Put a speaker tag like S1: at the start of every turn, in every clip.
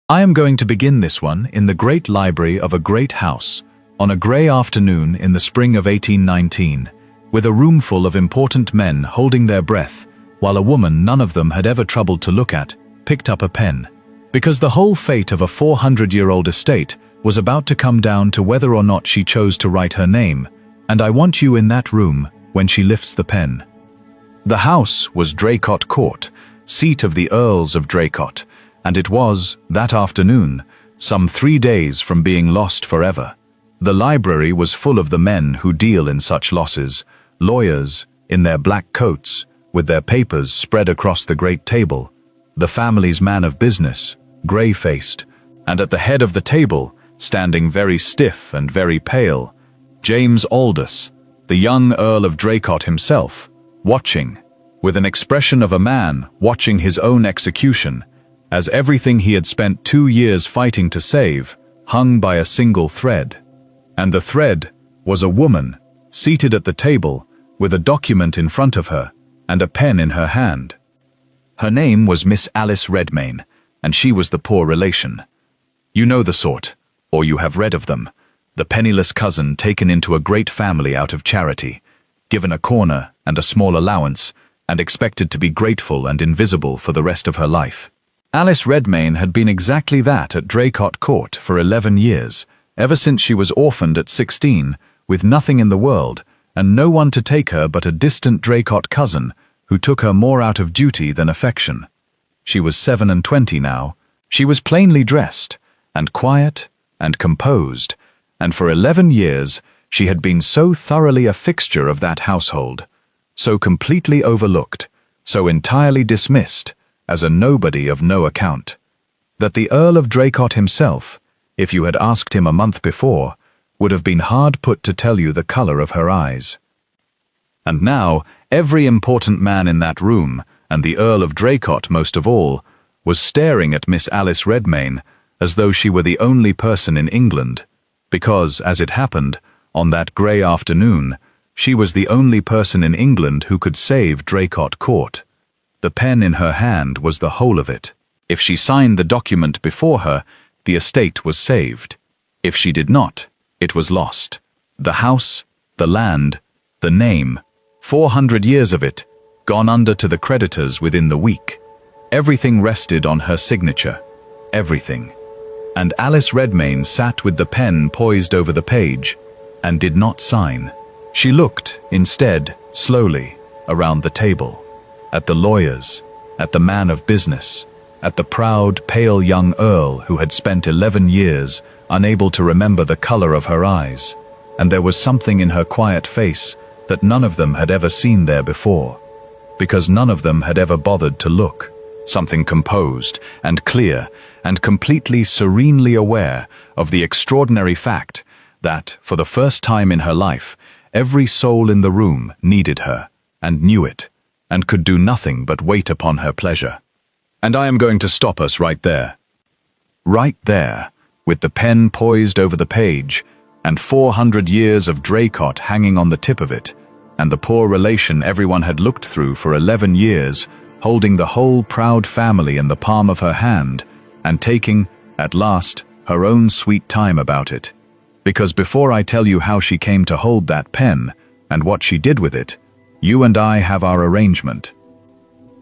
S1: I am going to begin this one in the great library of a great house, on a grey afternoon in the spring of 1819, with a room full of important men holding their breath, while a woman none of them had ever troubled to look at, picked up a pen. Because the whole fate of a 400-year-old estate was about to come down to whether or not she chose to write her name, and I want you in that room when she lifts the pen. The house was Draycott Court, seat of the Earls of Draycott, and it was, that afternoon, some 3 days from being lost forever. The library was full of the men who deal in such losses, lawyers, in their black coats, with their papers spread across the great table, the family's man of business, grey-faced, and at the head of the table, standing very stiff and very pale, James Aldous, the young Earl of Draycott himself, watching, with an expression of a man watching his own execution, as everything he had spent 2 years fighting to save hung by a single thread. And the thread was a woman, seated at the table, with a document in front of her, and a pen in her hand. Her name was Miss Alice Redmayne, and she was the poor relation. You know the sort, or you have read of them, the penniless cousin taken into a great family out of charity, given a corner and a small allowance, and expected to be grateful and invisible for the rest of her life. Alice Redmayne had been exactly that at Draycott Court for 11 years, ever since she was orphaned at 16, with nothing in the world, and no one to take her but a distant Draycott cousin, who took her more out of duty than affection. She was 27 now. She was plainly dressed, and quiet, and composed, and for 11 years she had been so thoroughly a fixture of that household, so completely overlooked, so entirely dismissed, as a nobody of no account, that the Earl of Draycott himself, if you had asked him a month before, would have been hard put to tell you the colour of her eyes. And now every important man in that room, and the Earl of Draycott most of all, was staring at Miss Alice Redmayne as though she were the only person in England, because, as it happened, on that grey afternoon, she was the only person in England who could save Draycott Court. The pen in her hand was the whole of it. If she signed the document before her, the estate was saved. If she did not, it was lost. The house, the land, the name, 400 years of it, gone under to the creditors within the week. Everything rested on her signature. Everything. And Alice Redmayne sat with the pen poised over the page, and did not sign. She looked, instead, slowly, around the table, at the lawyers, at the man of business, at the proud, pale young Earl who had spent 11 years unable to remember the colour of her eyes, and there was something in her quiet face that none of them had ever seen there before, because none of them had ever bothered to look, something composed and clear and completely serenely aware of the extraordinary fact that, for the first time in her life, every soul in the room needed her, and knew it, and could do nothing but wait upon her pleasure. And I am going to stop us right there. Right there, with the pen poised over the page, and 400 years of Draycott hanging on the tip of it, and the poor relation everyone had looked through for 11 years, holding the whole proud family in the palm of her hand, and taking, at last, her own sweet time about it. Because before I tell you how she came to hold that pen, and what she did with it, you and I have our arrangement.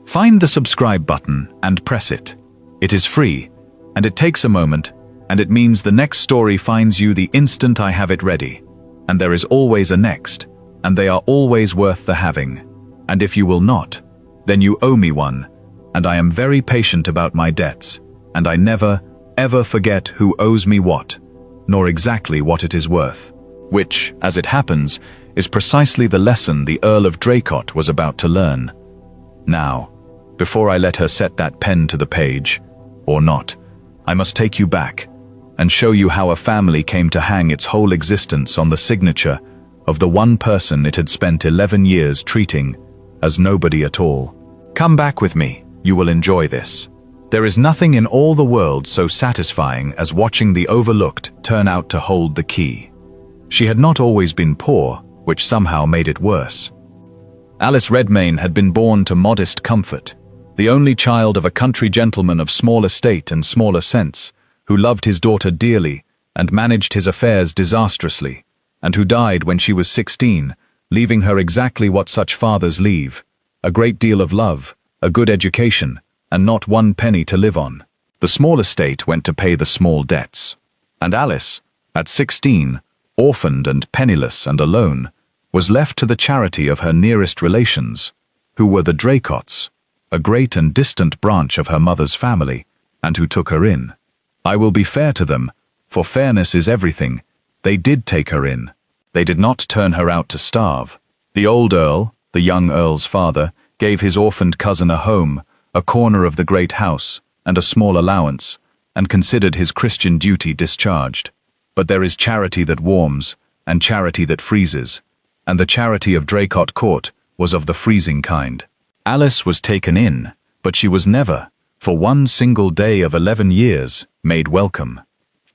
S1: Find the subscribe button and press it. It is free, and it takes a moment, and it means the next story finds you the instant I have it ready. And there is always a next, and they are always worth the having. And if you will not, then you owe me one, and I am very patient about my debts, and I never, ever forget who owes me what, nor exactly what it is worth, which, as it happens, is precisely the lesson the Earl of Draycott was about to learn. Now, before I let her set that pen to the page, or not, I must take you back and show you how a family came to hang its whole existence on the signature of the one person it had spent 11 years treating as nobody at all. Come back with me, you will enjoy this. There is nothing in all the world so satisfying as watching the overlooked turn out to hold the key. She had not always been poor, which somehow made it worse. Alice Redmayne had been born to modest comfort. the only child of a country gentleman of small estate and smaller sense, who loved his daughter dearly and managed his affairs disastrously, and who died when she was 16, leaving her exactly what such fathers leave: a great deal of love, a good education, and not one penny to live on. The small estate went to pay the small debts. And Alice, at 16, orphaned and penniless and alone, was left to the charity of her nearest relations, who were the Draycotts, a great and distant branch of her mother's family, and who took her in. I will be fair to them, for fairness is everything. They did take her in. They did not turn her out to starve. The old Earl, the young Earl's father, gave his orphaned cousin a home, a corner of the great house, and a small allowance, and considered his Christian duty discharged. But there is charity that warms, and charity that freezes, and the charity of Draycott Court was of the freezing kind. Alice was taken in, but she was never, for one single day of 11 years, made welcome.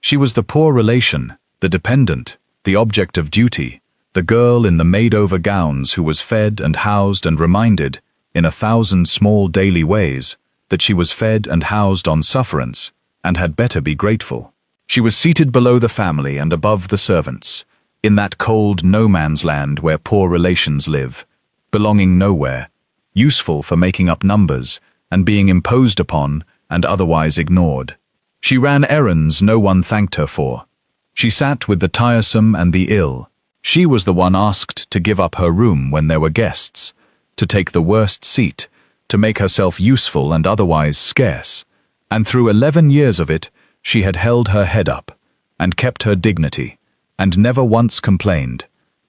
S1: She was the poor relation, the dependent, the object of duty, the girl in the made-over gowns who was fed and housed and reminded, in 1,000 small daily ways, that she was fed and housed on sufferance, and had better be grateful. She was seated below the family and above the servants, in that cold no-man's land where poor relations live, belonging nowhere, useful for making up numbers, and being imposed upon and otherwise ignored. She ran errands no one thanked her for. She sat with the tiresome and the ill. She was the one asked to give up her room when there were guests, to take the worst seat, to make herself useful and otherwise scarce, and through 11 years of it, she had held her head up, and kept her dignity, and never once complained,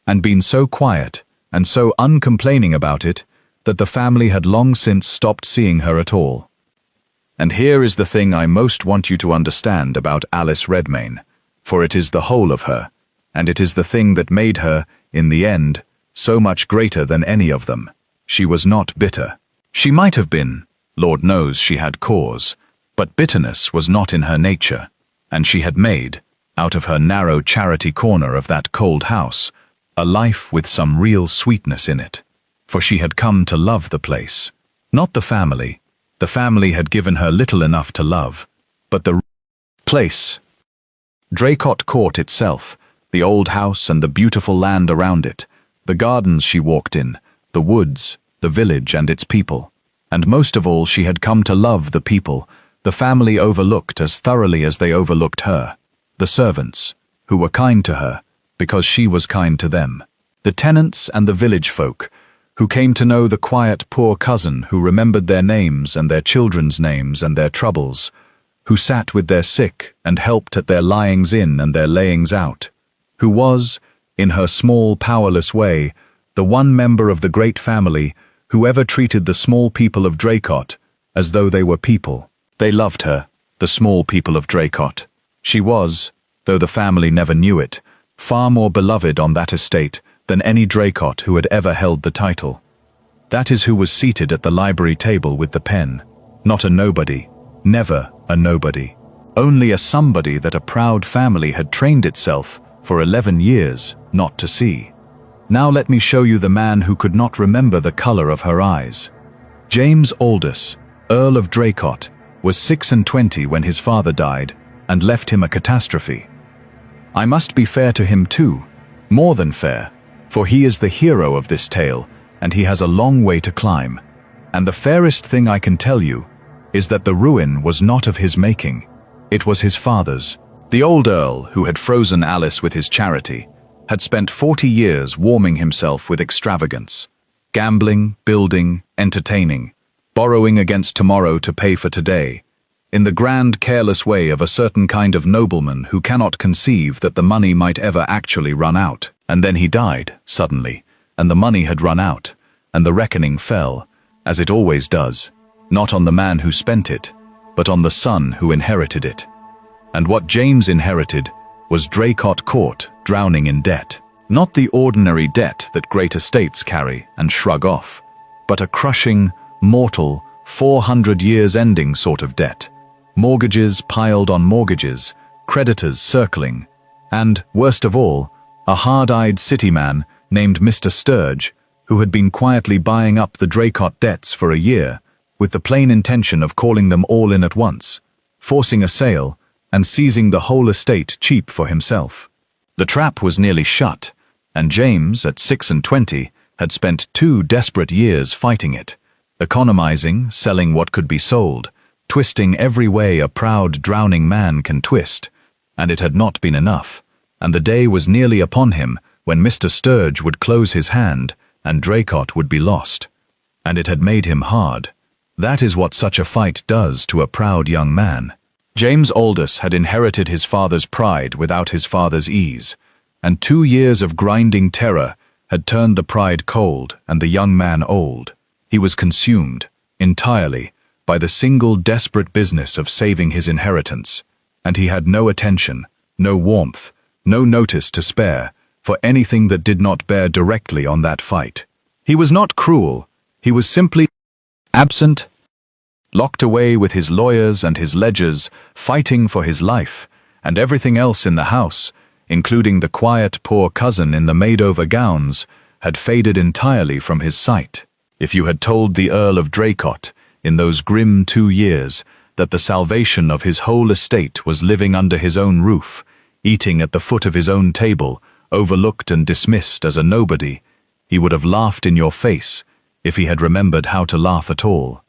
S1: and been so quiet and so uncomplaining about it that the family had long since stopped seeing her at all. And here is the thing I most want you to understand about Alice Redmayne, for it is the whole of her, and it is the thing that made her, in the end, so much greater than any of them. She was not bitter. She might have been, Lord knows she had cause, but bitterness was not in her nature, and she had made, out of her narrow charity corner of that cold house, a life with some real sweetness in it, for she had come to love the place, not the family. The family had given her little enough to love, but the place. Draycott Court itself, the old house and the beautiful land around it, the gardens she walked in, the woods, the village and its people, and most of all she had come to love the people, the family overlooked as thoroughly as they overlooked her, the servants, who were kind to her, because she was kind to them, the tenants and the village folk, who came to know the quiet poor cousin who remembered their names and their children's names and their troubles, who sat with their sick and helped at their lyings in and their layings out, who was, in her small powerless way, the one member of the great family who ever treated the small people of Draycott as though they were people. They loved her, the small people of Draycott. She was, though the family never knew it, far more beloved on that estate than any Draycott who had ever held the title. That is who was seated at the library table with the pen, not a nobody, never a nobody, only a somebody that a proud family had trained itself for 11 years not to see. Now let me show you the man who could not remember the color of her eyes. James Aldous, Earl of Draycott, was 26 when his father died and left him a catastrophe. I must be fair to him too, more than fair, for he is the hero of this tale, and he has a long way to climb. And the fairest thing I can tell you is that the ruin was not of his making, it was his father's. The old Earl, who had frozen Alice with his charity, had spent 40 years warming himself with extravagance, gambling, building, entertaining, borrowing against tomorrow to pay for today, in the grand careless way of a certain kind of nobleman who cannot conceive that the money might ever actually run out. And then he died, suddenly, and the money had run out, and the reckoning fell, as it always does, not on the man who spent it, but on the son who inherited it. And what James inherited was Draycott Court drowning in debt. Not the ordinary debt that great estates carry and shrug off, but a crushing, mortal, 400 years ending sort of debt. Mortgages piled on mortgages, creditors circling, and, worst of all, a hard-eyed city man named Mr. Sturge, who had been quietly buying up the Draycott debts for a year, with the plain intention of calling them all in at once, forcing a sale, and seizing the whole estate cheap for himself. The trap was nearly shut, and James, at 26, had spent 2 desperate years fighting it, economizing, selling what could be sold, twisting every way a proud, drowning man can twist, and it had not been enough, and the day was nearly upon him when Mr. Sturge would close his hand and Draycott would be lost. And it had made him hard. That is what such a fight does to a proud young man. James Aldous had inherited his father's pride without his father's ease, and 2 years of grinding terror had turned the pride cold and the young man old. He was consumed, entirely, by the single desperate business of saving his inheritance, and he had no attention, no warmth, no notice to spare for anything that did not bear directly on that fight. He was not cruel, he was simply absent, locked away with his lawyers and his ledgers, fighting for his life, and everything else in the house, including the quiet poor cousin in the made-over gowns, had faded entirely from his sight. If you had told the Earl of Draycott, in those grim 2 years, that the salvation of his whole estate was living under his own roof, eating at the foot of his own table, overlooked and dismissed as a nobody, he would have laughed in your face, if he had remembered how to laugh at all.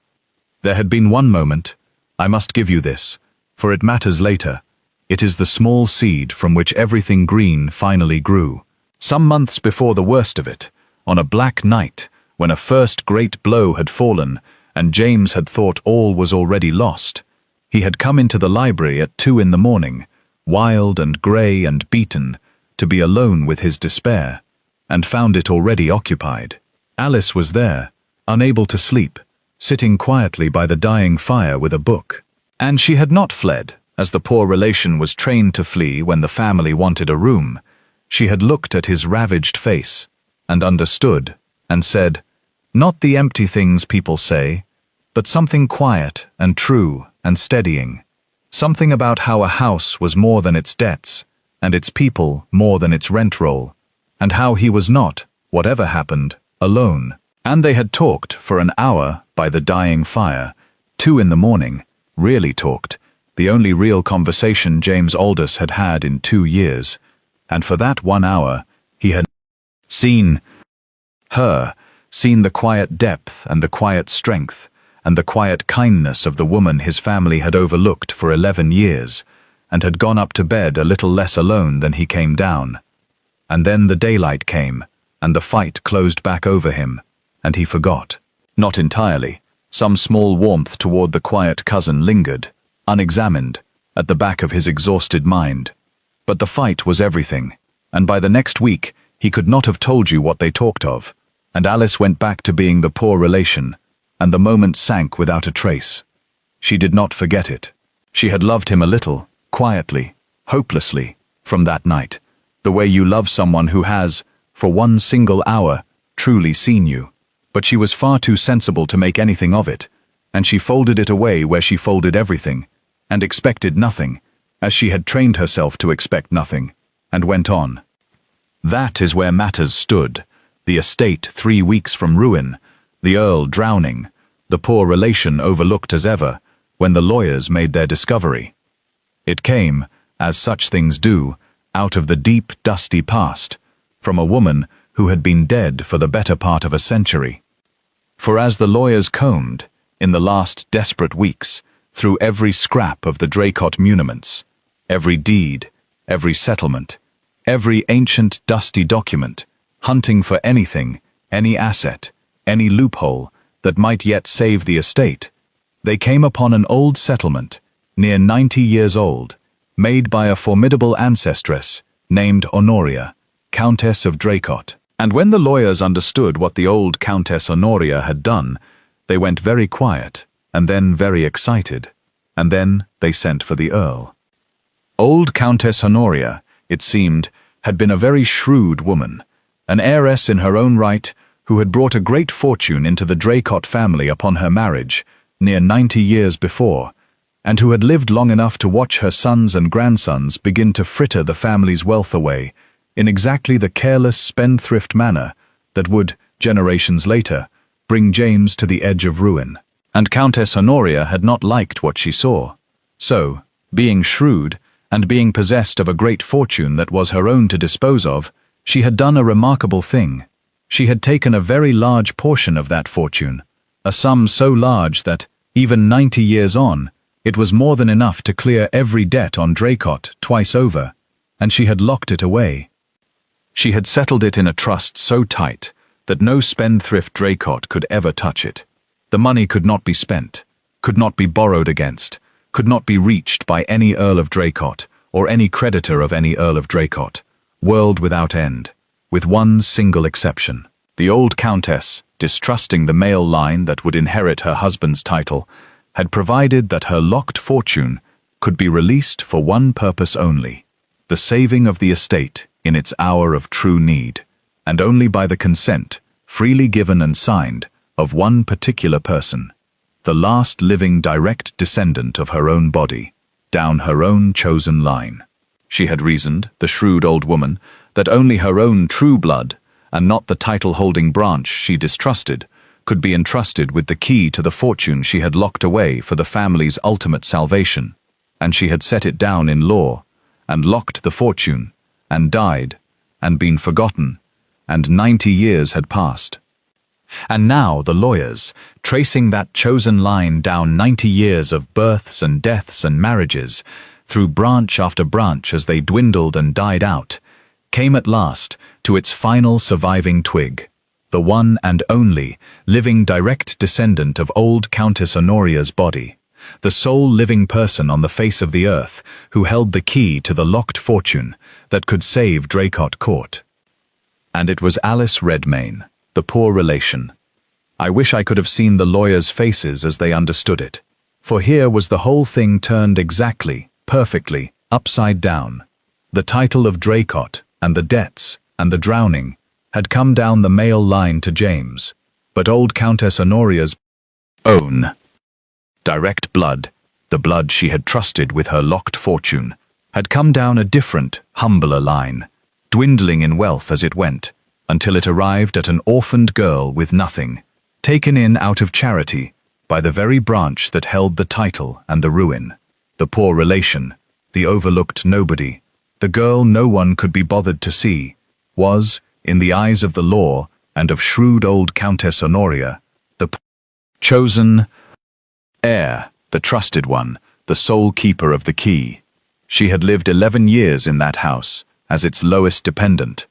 S1: There had been one moment, I must give you this, for it matters later. It is the small seed from which everything green finally grew. Some months before the worst of it, on a black night, when a first great blow had fallen, and James had thought all was already lost, he had come into the library at 2 in the morning, wild and grey and beaten, to be alone with his despair, and found it already occupied. Alice was there, unable to sleep, sitting quietly by the dying fire with a book. And she had not fled, as the poor relation was trained to flee when the family wanted a room. She had looked at his ravaged face, and understood, and said, not the empty things people say, but something quiet and true and steadying. Something about how a house was more than its debts, and its people more than its rent roll, and how he was not, whatever happened, alone. And they had talked for an hour by the dying fire, 2 in the morning, really talked, the only real conversation James Aldous had had in 2 years, and for that 1 hour he had seen her, seen the quiet depth and the quiet strength, and the quiet kindness of the woman his family had overlooked for 11 years, and had gone up to bed a little less alone than he came down. And then the daylight came, and the fight closed back over him, and he forgot. Not entirely. Some small warmth toward the quiet cousin lingered, unexamined, at the back of his exhausted mind. But the fight was everything, and by the next week he could not have told you what they talked of, and Alice went back to being the poor relation, and the moment sank without a trace. She did not forget it. She had loved him a little, quietly, hopelessly, from that night, the way you love someone who has, for 1 single hour, truly seen you. But she was far too sensible to make anything of it, and she folded it away where she folded everything, and expected nothing, as she had trained herself to expect nothing, and went on. That is where matters stood, the estate 3 weeks from ruin, the Earl drowning, the poor relation overlooked as ever, when the lawyers made their discovery. It came, as such things do, out of the deep, dusty past, from a woman who had been dead for the better part of a century. For as the lawyers combed, in the last desperate weeks, through every scrap of the Draycott muniments, every deed, every settlement, every ancient dusty document, hunting for anything, any asset, any loophole that might yet save the estate, they came upon an old settlement, near 90 years old, made by a formidable ancestress named Honoria, Countess of Draycott. And when the lawyers understood what the old Countess Honoria had done, they went very quiet, and then very excited, and then they sent for the Earl. Old Countess Honoria, it seemed, had been a very shrewd woman, an heiress in her own right, who had brought a great fortune into the Draycott family upon her marriage, near 90 years before, and who had lived long enough to watch her sons and grandsons begin to fritter the family's wealth away, in exactly the careless, spendthrift manner that would, generations later, bring James to the edge of ruin. and Countess Honoria had not liked what she saw. So, being shrewd, and being possessed of a great fortune that was her own to dispose of, she had done a remarkable thing. She had taken a very large portion of that fortune, a sum so large that, even 90 years on, it was more than enough to clear every debt on Draycott twice over, and she had locked it away. She had settled it in a trust so tight that no spendthrift Draycott could ever touch it. The money could not be spent, could not be borrowed against, could not be reached by any Earl of Draycott or any creditor of any Earl of Draycott, world without end, with one single exception. The old countess, distrusting the male line that would inherit her husband's title, had provided that her locked fortune could be released for one purpose only, the saving of the estate in its hour of true need, and only by the consent, freely given and signed, of one particular person, the last living direct descendant of her own body, down her own chosen line. She had reasoned, the shrewd old woman, that only her own true blood, and not the title-holding branch she distrusted, could be entrusted with the key to the fortune she had locked away for the family's ultimate salvation, and she had set it down in law, and locked the fortune, and died, and been forgotten, and 90 years had passed. And now the lawyers, tracing that chosen line down 90 years of births and deaths and marriages, through branch after branch as they dwindled and died out, came at last to its final surviving twig, the one and only living direct descendant of old Countess Honoria's body, the sole living person on the face of the earth who held the key to the locked fortune that could save Draycott Court. And it was Alice Redmayne, the poor relation. I wish I could have seen the lawyers' faces as they understood it, for here was the whole thing turned exactly, perfectly, upside down. The title of Draycott, and the debts, and the drowning, had come down the male line to James, but old Countess Honoria's own direct blood, the blood she had trusted with her locked fortune, had come down a different, humbler line, dwindling in wealth as it went, until it arrived at an orphaned girl with nothing, taken in out of charity by the very branch that held the title and the ruin, the poor relation, the overlooked nobody, the girl no one could be bothered to see, was, in the eyes of the law and of shrewd old Countess Honoria, the chosen heir, the trusted one, the sole keeper of the key. She had lived 11 years in that house, as its lowest dependent,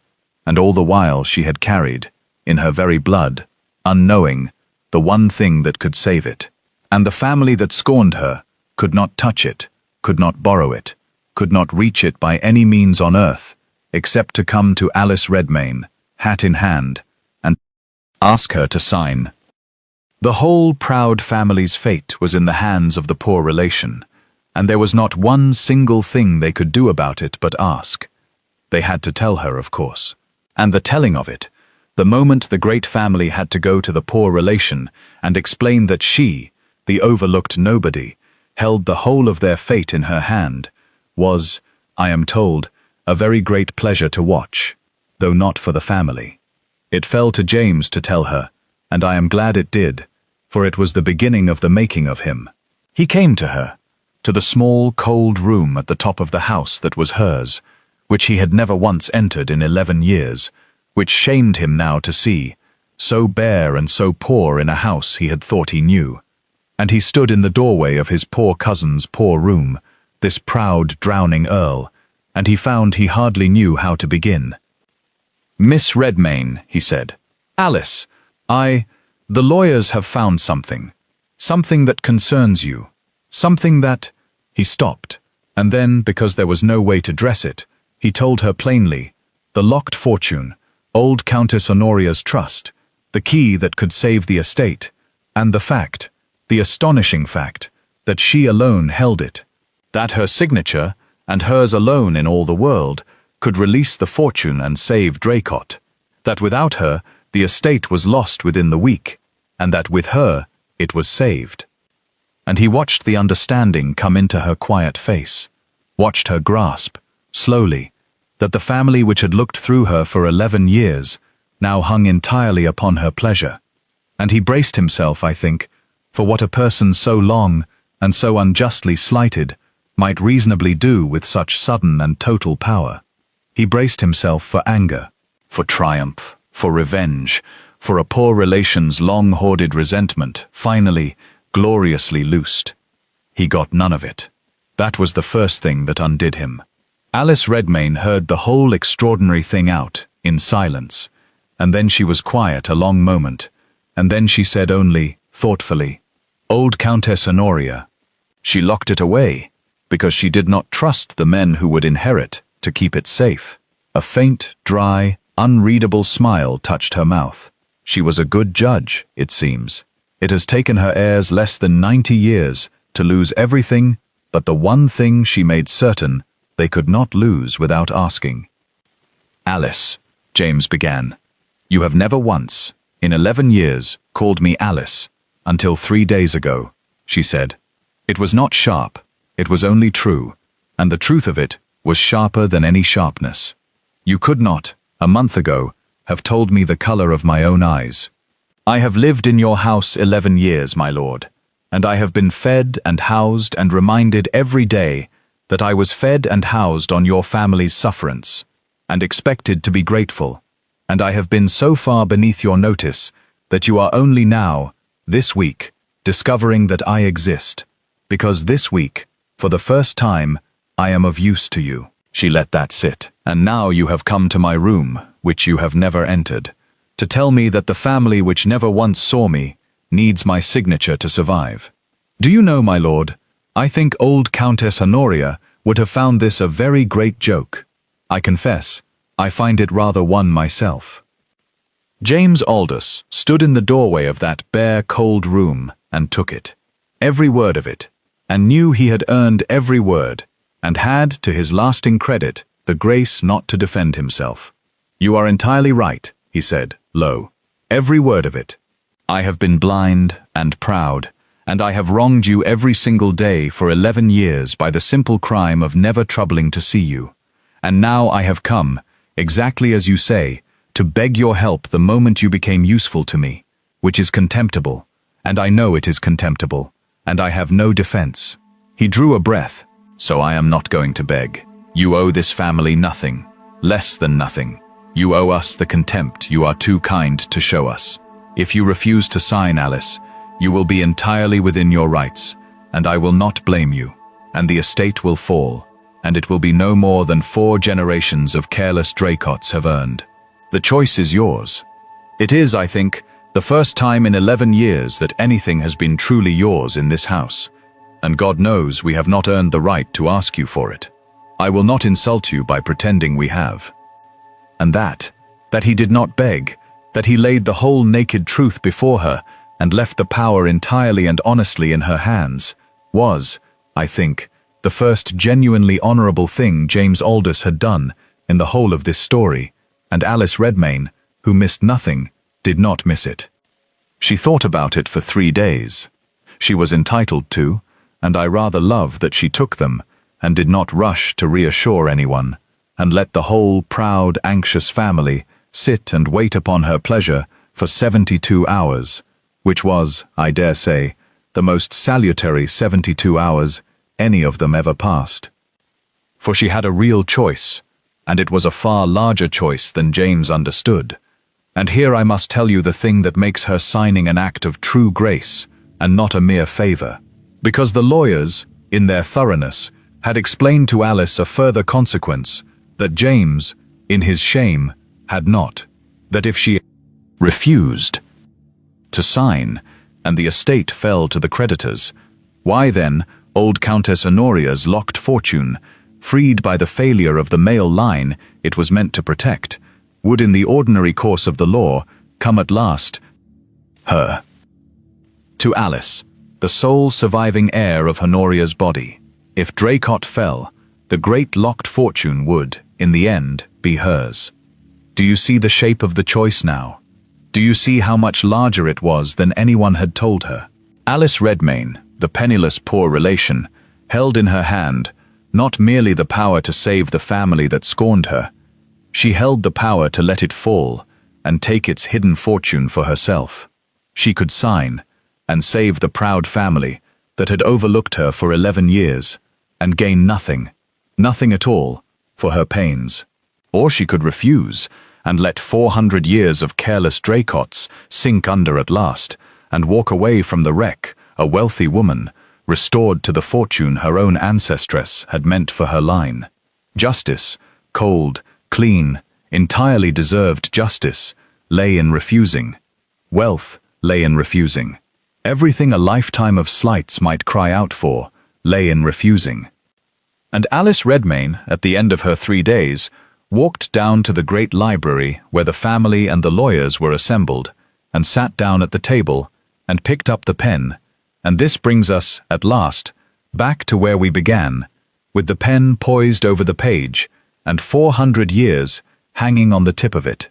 S1: and all the while she had carried, in her very blood, unknowing, the one thing that could save it. And the family that scorned her could not touch it, could not borrow it, could not reach it by any means on earth, except to come to Alice Redmayne, hat in hand, and ask her to sign. The whole proud family's fate was in the hands of the poor relation, and there was not one single thing they could do about it but ask. They had to tell her, of course. And the telling of it, the moment the great family had to go to the poor relation and explain that she, the overlooked nobody, held the whole of their fate in her hand, was, I am told, a very great pleasure to watch, though not for the family. It fell to James to tell her, and I am glad it did, for it was the beginning of the making of him. He came to her, to the small, cold room at the top of the house that was hers, which he had never once entered in 11 years, which shamed him now to see, so bare and so poor in a house he had thought he knew. And he stood in the doorway of his poor cousin's poor room, this proud, drowning earl, and he found he hardly knew how to begin. "Miss Redmayne," he said. "Alice, the lawyers have found something. Something that concerns you. Something that—" He stopped, and then, because there was no way to dress it, he told her plainly, the locked fortune, old Countess Honoria's trust, the key that could save the estate, and the fact, the astonishing fact, that she alone held it, that her signature, and hers alone in all the world, could release the fortune and save Draycott, that without her the estate was lost within the week, and that with her it was saved. And he watched the understanding come into her quiet face, watched her grasp, slowly, that the family which had looked through her for 11 years now hung entirely upon her pleasure. And he braced himself, I think, for what a person so long and so unjustly slighted might reasonably do with such sudden and total power. He braced himself for anger, for triumph, for revenge, for a poor relation's long-hoarded resentment, finally, gloriously loosed. He got none of it. That was the first thing that undid him. Alice Redmayne heard the whole extraordinary thing out, in silence, and then she was quiet a long moment, and then she said only, thoughtfully, "Old Countess Honoria." She locked it away, because she did not trust the men who would inherit to keep it safe. A faint, dry, unreadable smile touched her mouth. She was a good judge, it seems. It has taken her heirs less than 90 years to lose everything but the one thing she made certain they could not lose without asking. "Alice," James began, "you have never once, in 11 years, called me Alice, until 3 days ago," she said. It was not sharp, it was only true, and the truth of it was sharper than any sharpness. You could not, a month ago, have told me the color of my own eyes. I have lived in your house 11 years, my lord, and I have been fed and housed and reminded every day that I was fed and housed on your family's sufferance, and expected to be grateful, and I have been so far beneath your notice that you are only now, this week, discovering that I exist, because this week, for the first time, I am of use to you." She let that sit. "And now you have come to my room, which you have never entered, to tell me that the family which never once saw me needs my signature to survive. Do you know, my lord, I think old Countess Honoria would have found this a very great joke. I confess, I find it rather one myself." James Aldous stood in the doorway of that bare, cold room and took it, every word of it, and knew he had earned every word, and had, to his lasting credit, the grace not to defend himself. "You are entirely right," he said, low, "every word of it. I have been blind and proud, and I have wronged you every single day for 11 years by the simple crime of never troubling to see you. And now I have come, exactly as you say, to beg your help the moment you became useful to me, which is contemptible, and I know it is contemptible, and I have no defense." He drew a breath. "So I am not going to beg. You owe this family nothing, less than nothing. You owe us the contempt you are too kind to show us. If you refuse to sign, Alice, you will be entirely within your rights, and I will not blame you, and the estate will fall, and it will be no more than 4 generations of careless Draycotts have earned. The choice is yours. It is, I think, the first time in 11 years that anything has been truly yours in this house, and God knows we have not earned the right to ask you for it. I will not insult you by pretending we have." And that he did not beg, that he laid the whole naked truth before her and left the power entirely and honestly in her hands, was, I think, the first genuinely honorable thing James Aldous had done in the whole of this story, and Alice Redmayne, who missed nothing, did not miss it. She thought about it for 3 days. She was entitled to, and I rather love that she took them, and did not rush to reassure anyone, and let the whole proud, anxious family sit and wait upon her pleasure for 72 hours, which was, I dare say, the most salutary 72 hours any of them ever passed. For she had a real choice, and it was a far larger choice than James understood. And here I must tell you the thing that makes her signing an act of true grace, and not a mere favor. Because the lawyers, in their thoroughness, had explained to Alice a further consequence, that James, in his shame, had not, that if she refused to sign, and the estate fell to the creditors, why then, old Countess Honoria's locked fortune, freed by the failure of the male line it was meant to protect, would in the ordinary course of the law come at last her to Alice, the sole surviving heir of Honoria's body. If Draycott fell, the great locked fortune would, in the end, be hers. Do you see the shape of the choice now? Do you see how much larger it was than anyone had told her? Alice Redmayne, the penniless poor relation, held in her hand not merely the power to save the family that scorned her, she held the power to let it fall and take its hidden fortune for herself. She could sign, and save the proud family that had overlooked her for 11 years and gained nothing, nothing at all, for her pains. Or she could refuse and let 400 years of careless Draycots sink under at last and walk away from the wreck, a wealthy woman, restored to the fortune her own ancestress had meant for her line. Justice, cold, clean, entirely deserved justice, lay in refusing. Wealth lay in refusing. Everything a lifetime of slights might cry out for lay in refusing. And Alice Redmayne, at the end of her 3 days, walked down to the great library where the family and the lawyers were assembled, and sat down at the table and picked up the pen. And this brings us, at last, back to where we began, with the pen poised over the page and 400 years hanging on the tip of it.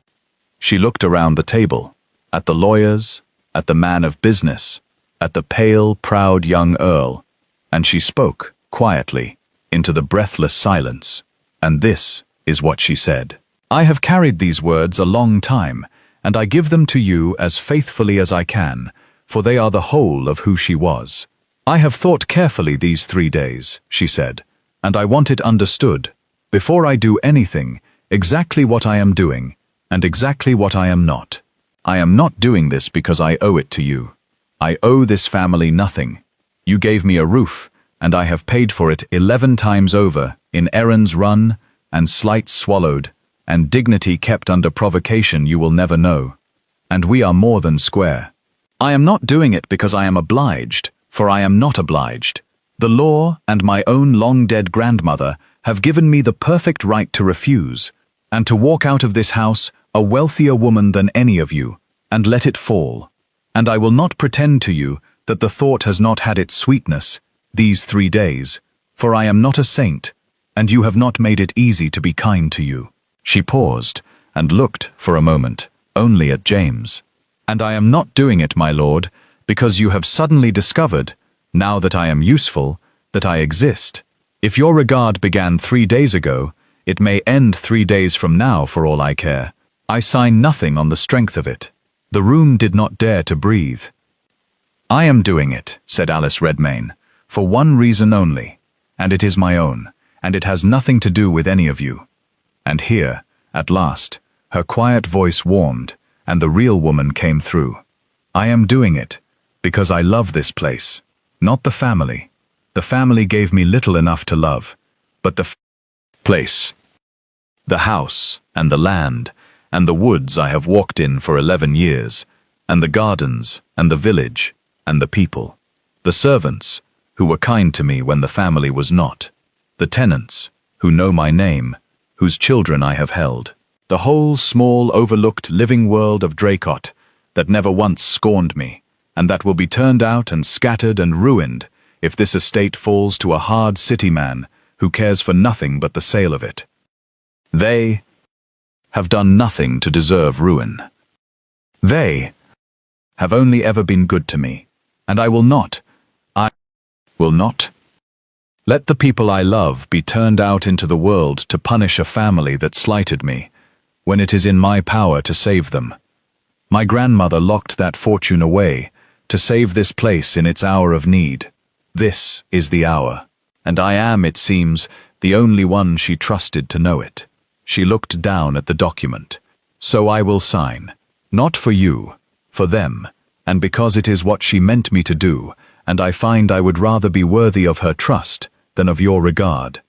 S1: She looked around the table, at the lawyers, at the man of business, at the pale, proud young Earl, and she spoke, quietly, into the breathless silence. And this is what she said. "I have carried these words a long time, and I give them to you as faithfully as I can, for they are the whole of who she was. I have thought carefully these 3 days," she said, "and I want it understood, before I do anything, exactly what I am doing, and exactly what I am not. I am not doing this because I owe it to you. I owe this family nothing. You gave me a roof, and I have paid for it 11 times over, in errands run, and slights swallowed, and dignity kept under provocation you will never know. And we are more than square. I am not doing it because I am obliged, for I am not obliged. The law and my own long-dead grandmother have given me the perfect right to refuse, and to walk out of this house a wealthier woman than any of you, and let it fall. And I will not pretend to you that the thought has not had its sweetness these 3 days, for I am not a saint, and you have not made it easy to be kind to you." She paused and looked for a moment only at James. "And I am not doing it, my lord, because you have suddenly discovered, now that I am useful, that I exist. If your regard began 3 days ago, it may end 3 days from now for all I care. I sign nothing on the strength of it." The room did not dare to breathe. "I am doing it," said Alice Redmayne, "for one reason only, and it is my own, and it has nothing to do with any of you." And here, at last, her quiet voice warmed, and the real woman came through. "I am doing it because I love this place, not the family. The family gave me little enough to love, but the place, the house and the land, and the woods I have walked in for 11 years, and the gardens, and the village, and the people, the servants, who were kind to me when the family was not, the tenants, who know my name, whose children I have held, the whole small, overlooked living world of Draycott, that never once scorned me, and that will be turned out and scattered and ruined if this estate falls to a hard city man who cares for nothing but the sale of it. They have done nothing to deserve ruin. They have only ever been good to me, and I will not let the people I love be turned out into the world to punish a family that slighted me, when it is in my power to save them. My grandmother locked that fortune away to save this place in its hour of need. This is the hour, and I am, it seems, the only one she trusted to know it." She looked down at the document. "So I will sign, not for you, for them, and because it is what she meant me to do, and I find I would rather be worthy of her trust than of your regard."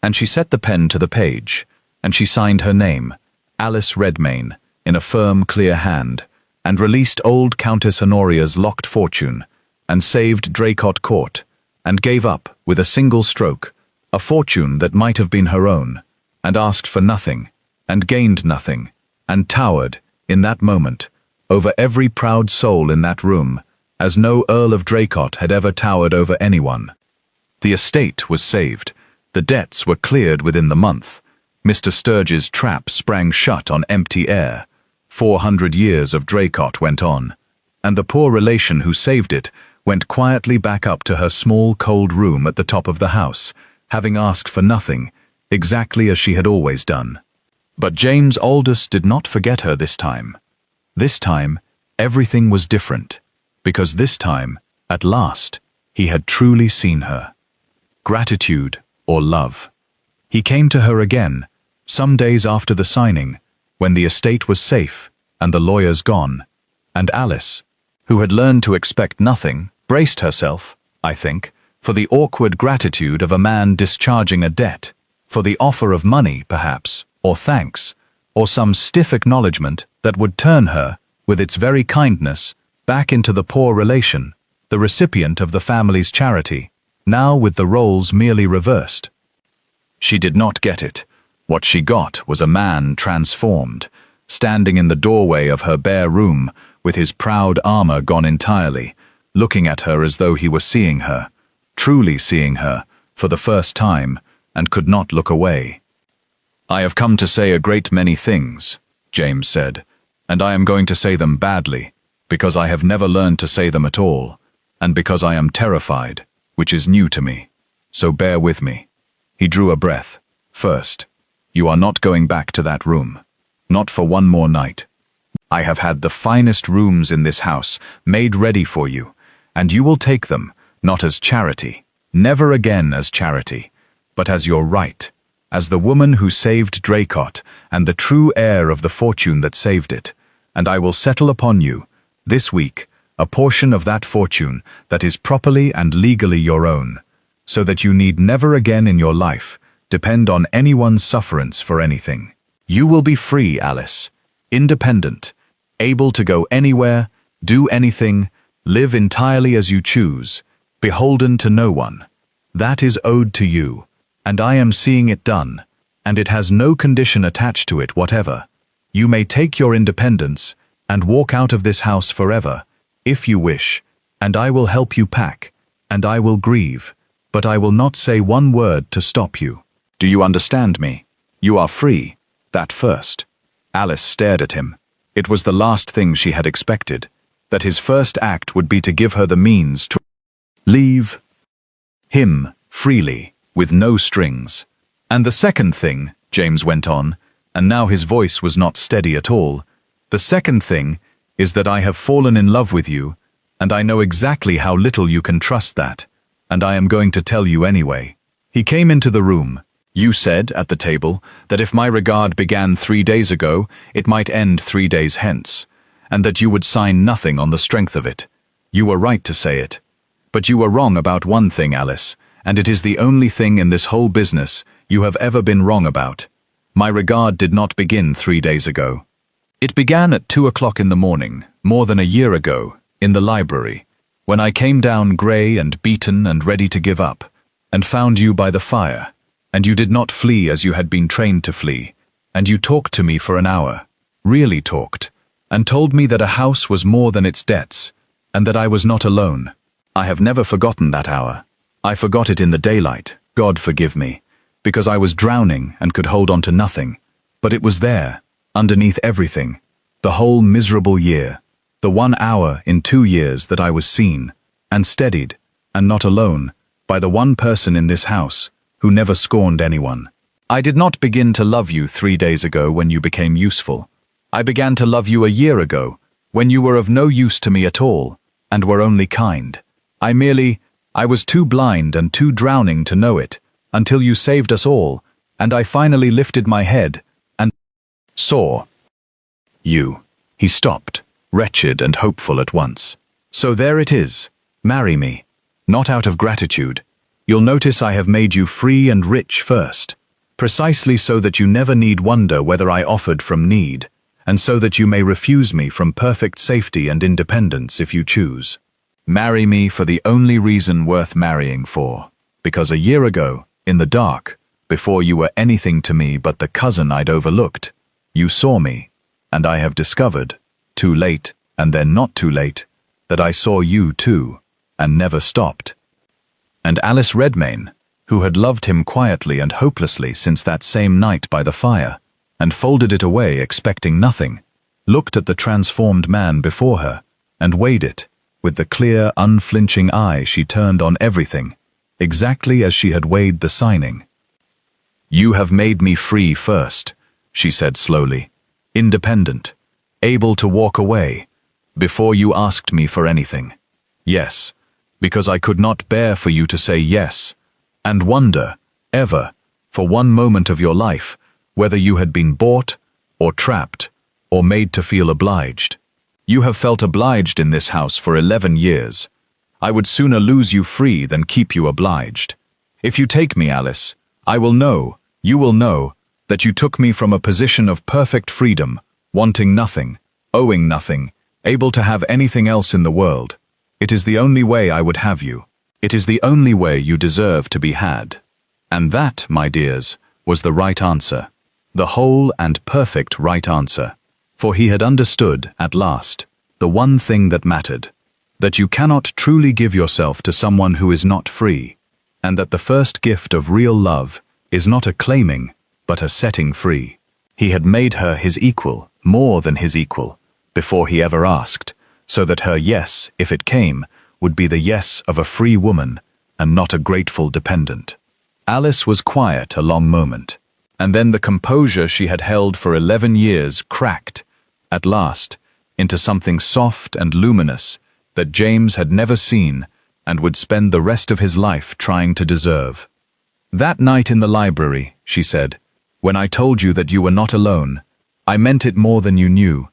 S1: And she set the pen to the page, and she signed her name, Alice Redmayne, in a firm, clear hand, and released old Countess Honoria's locked fortune, and saved Draycott Court, and gave up, with a single stroke, a fortune that might have been her own, and asked for nothing, and gained nothing, and towered, in that moment, over every proud soul in that room, as no Earl of Draycott had ever towered over anyone. The estate was saved, the debts were cleared within the month, Mr. Sturge's trap sprang shut on empty air, 400 years of Draycott went on, and the poor relation who saved it went quietly back up to her small cold room at the top of the house, having asked for nothing, exactly as she had always done. But James Aldous did not forget her this time. This time, everything was different. because this time, at last, he had truly seen her. Gratitude or love. He came to her again, some days after the signing, when the estate was safe and the lawyers gone, and Alice, who had learned to expect nothing, braced herself, I think, for the awkward gratitude of a man discharging a debt, for the offer of money, perhaps, or thanks, or some stiff acknowledgement that would turn her, with its very kindness, back into the poor relation, the recipient of the family's charity, now with the roles merely reversed. She did not get it. What she got was a man transformed, standing in the doorway of her bare room, with his proud armor gone entirely, looking at her as though he were seeing her, truly seeing her, for the first time, and could not look away. "I have come to say a great many things," James said, "and I am going to say them badly, because I have never learned to say them at all, and because I am terrified, which is new to me. So bear with me." He drew a breath. "First, you are not going back to that room. Not for one more night. I have had the finest rooms in this house made ready for you, and you will take them, not as charity, never again as charity, but as your right, as the woman who saved Draycott and the true heir of the fortune that saved it, and I will settle upon you, this week, a portion of that fortune that is properly and legally your own, so that you need never again in your life depend on anyone's sufferance for anything. You will be free, Alice, independent, able to go anywhere, do anything, live entirely as you choose, beholden to no one. That is owed to you, and I am seeing it done, and it has no condition attached to it whatever. You may take your independence and walk out of this house forever, if you wish, and I will help you pack, and I will grieve, but I will not say one word to stop you. Do you understand me? You are free. That first." Alice stared at him. It was the last thing she had expected, that his first act would be to give her the means to leave him freely, with no strings. "And the second thing," James went on, and now his voice was not steady at all, "the second thing is that I have fallen in love with you, and I know exactly how little you can trust that, and I am going to tell you anyway." He came into the room. "You said, at the table, that if my regard began 3 days ago, it might end 3 days hence, and that you would sign nothing on the strength of it. You were right to say it. But you were wrong about one thing, Alice, and it is the only thing in this whole business you have ever been wrong about. My regard did not begin 3 days ago. It began at 2 o'clock in the morning, more than a year ago, in the library, when I came down grey and beaten and ready to give up, and found you by the fire. And you did not flee as you had been trained to flee, and you talked to me for an hour, really talked, and told me that a house was more than its debts, and that I was not alone. I have never forgotten that hour. I forgot it in the daylight, God forgive me, because I was drowning and could hold on to nothing. But it was there, underneath everything, the whole miserable year, the 1 hour in 2 years that I was seen, and steadied, and not alone, by the one person in this house who never scorned anyone. I did not begin to love you 3 days ago when you became useful. I began to love you a year ago, when you were of no use to me at all, and were only kind. I was too blind and too drowning to know it, until you saved us all, and I finally lifted my head, and saw you." He stopped, wretched and hopeful at once. "So there it is. Marry me. Not out of gratitude. You'll notice I have made you free and rich first, precisely so that you never need wonder whether I offered from need, and so that you may refuse me from perfect safety and independence if you choose. Marry me for the only reason worth marrying for, because a year ago, in the dark, before you were anything to me but the cousin I'd overlooked, you saw me, and I have discovered, too late and then not too late, that I saw you too, and never stopped." And Alice Redmayne, who had loved him quietly and hopelessly since that same night by the fire, and folded it away expecting nothing, looked at the transformed man before her, and weighed it, with the clear, unflinching eye she turned on everything, exactly as she had weighed the signing. "You have made me free first," she said slowly, "independent, able to walk away, before you asked me for anything. Yes, because I could not bear for you to say yes, and wonder, ever, for one moment of your life, whether you had been bought, or trapped, or made to feel obliged. You have felt obliged in this house for 11 years. I would sooner lose you free than keep you obliged. If you take me, Alice, I will know, you will know, that you took me from a position of perfect freedom, wanting nothing, owing nothing, able to have anything else in the world. It is the only way I would have you. It is the only way you deserve to be had. And that, my dears, was the right answer. The whole and perfect right answer. For he had understood, at last, the one thing that mattered. That you cannot truly give yourself to someone who is not free, and that the first gift of real love is not a claiming, but a setting free. He had made her his equal, more than his equal, before he ever asked, so that her yes, if it came, would be the yes of a free woman, and not a grateful dependent. Alice was quiet a long moment, and then the composure she had held for 11 years cracked, at last, into something soft and luminous that James had never seen and would spend the rest of his life trying to deserve. That night in the library, she said, when I told you that you were not alone, I meant it more than you knew.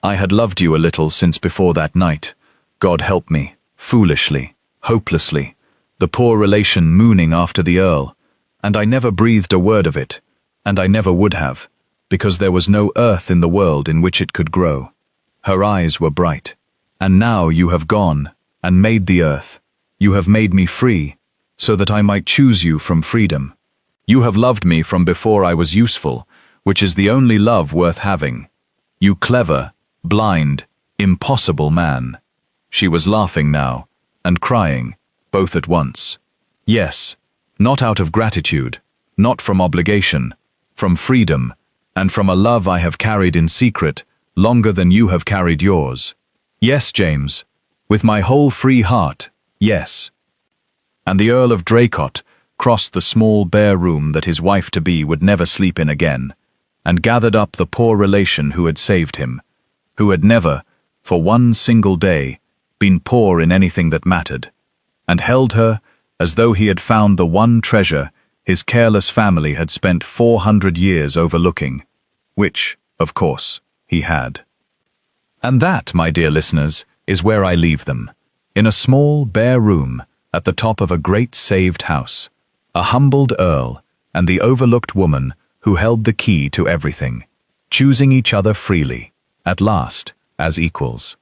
S1: I had loved you a little since before that night. God help me, foolishly, hopelessly, the poor relation mooning after the Earl, and I never breathed a word of it, and I never would have, because there was no earth in the world in which it could grow. Her eyes were bright. And now you have gone, and made the earth. You have made me free, so that I might choose you from freedom. You have loved me from before I was useful, which is the only love worth having. You clever, blind, impossible man. She was laughing now, and crying, both at once. Yes, not out of gratitude, not from obligation, from freedom, and from a love I have carried in secret, longer than you have carried yours. Yes, James, with my whole free heart, yes. And the Earl of Draycott crossed the small bare room that his wife-to-be would never sleep in again, and gathered up the poor relation who had saved him, who had never, for one single day, been poor in anything that mattered, and held her as though he had found the one treasure his careless family had spent 400 years overlooking, which, of course, he had. And that, my dear listeners, is where I leave them, in a small, bare room at the top of a great saved house, a humbled earl and the overlooked woman who held the key to everything, choosing each other freely, at last, as equals.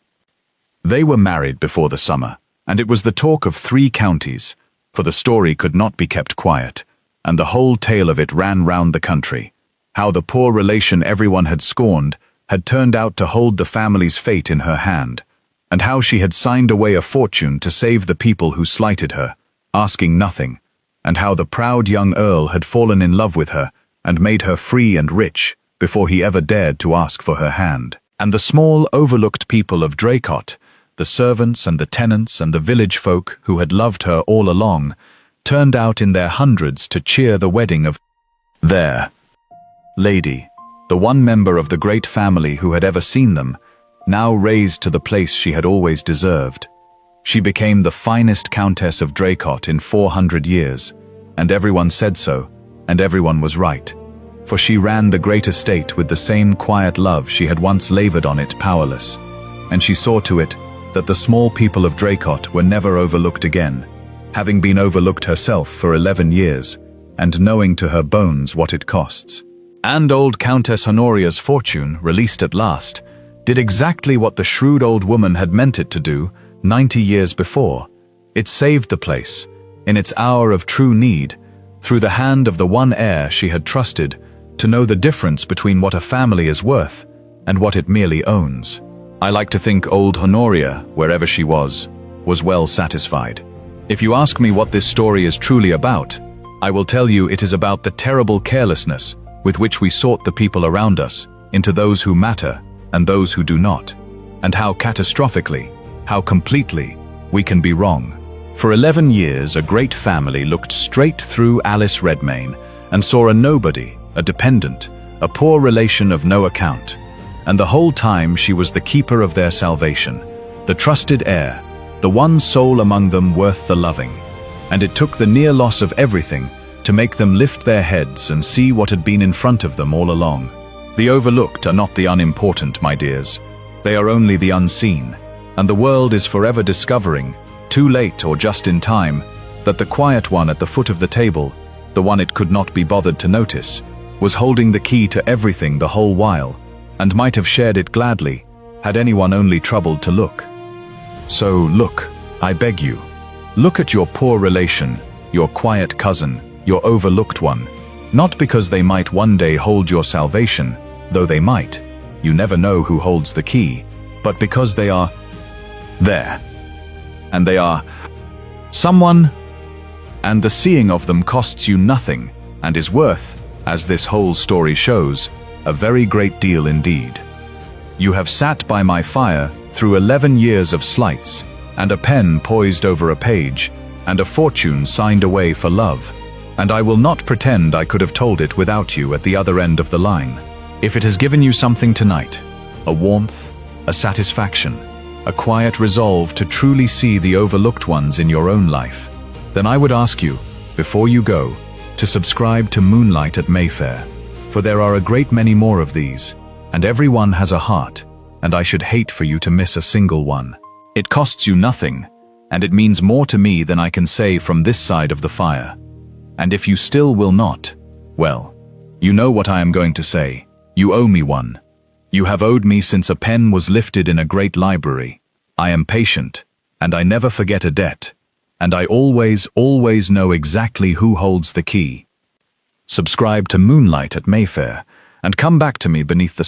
S1: They were married before the summer, and it was the talk of 3 counties, for the story could not be kept quiet, and the whole tale of it ran round the country, how the poor relation everyone had scorned had turned out to hold the family's fate in her hand, and how she had signed away a fortune to save the people who slighted her, asking nothing, and how the proud young earl had fallen in love with her and made her free and rich before he ever dared to ask for her hand. And the small, overlooked people of Draycott, the servants and the tenants and the village folk who had loved her all along, turned out in their hundreds to cheer the wedding of their lady, the one member of the great family who had ever seen them, now raised to the place she had always deserved. She became the finest Countess of Draycott in 400 years, and everyone said so, and everyone was right, for she ran the great estate with the same quiet love she had once labored on it powerless, and she saw to it that the small people of Draycott were never overlooked again, having been overlooked herself for 11 years, and knowing to her bones what it costs. And old Countess Honoria's fortune, released at last, did exactly what the shrewd old woman had meant it to do 90 years before. It saved the place, in its hour of true need, through the hand of the one heir she had trusted to know the difference between what a family is worth and what it merely owns. I like to think old Honoria, wherever she was well satisfied. If you ask me what this story is truly about, I will tell you it is about the terrible carelessness with which we sort the people around us into those who matter and those who do not, and how catastrophically, how completely, we can be wrong. For 11 years, a great family looked straight through Alice Redmayne and saw a nobody, a dependent, a poor relation of no account, and the whole time she was the keeper of their salvation, the trusted heir, the one soul among them worth the loving. And it took the near loss of everything to make them lift their heads and see what had been in front of them all along. The overlooked are not the unimportant, my dears. They are only the unseen, and the world is forever discovering, too late or just in time, that the quiet one at the foot of the table, the one it could not be bothered to notice, was holding the key to everything the whole while, and might have shared it gladly, had anyone only troubled to look. So look, I beg you. Look at your poor relation, your quiet cousin, your overlooked one, not because they might one day hold your salvation, though they might, you never know who holds the key, but because they are there. And they are someone, and the seeing of them costs you nothing, and is worth, as this whole story shows, a very great deal indeed. You have sat by my fire through 11 years of slights, and a pen poised over a page, and a fortune signed away for love, and I will not pretend I could have told it without you at the other end of the line. If it has given you something tonight, a warmth, a satisfaction, a quiet resolve to truly see the overlooked ones in your own life, then I would ask you, before you go, to subscribe to Moonlight at Mayfair, for there are a great many more of these, and every one has a heart, and I should hate for you to miss a single one. It costs you nothing, and it means more to me than I can say from this side of the fire. And if you still will not, well, you know what I am going to say. You owe me one. You have owed me since a pen was lifted in a great library. I am patient, and I never forget a debt, and I always know exactly who holds the key. Subscribe to Moonlight at Mayfair, and come back to me beneath the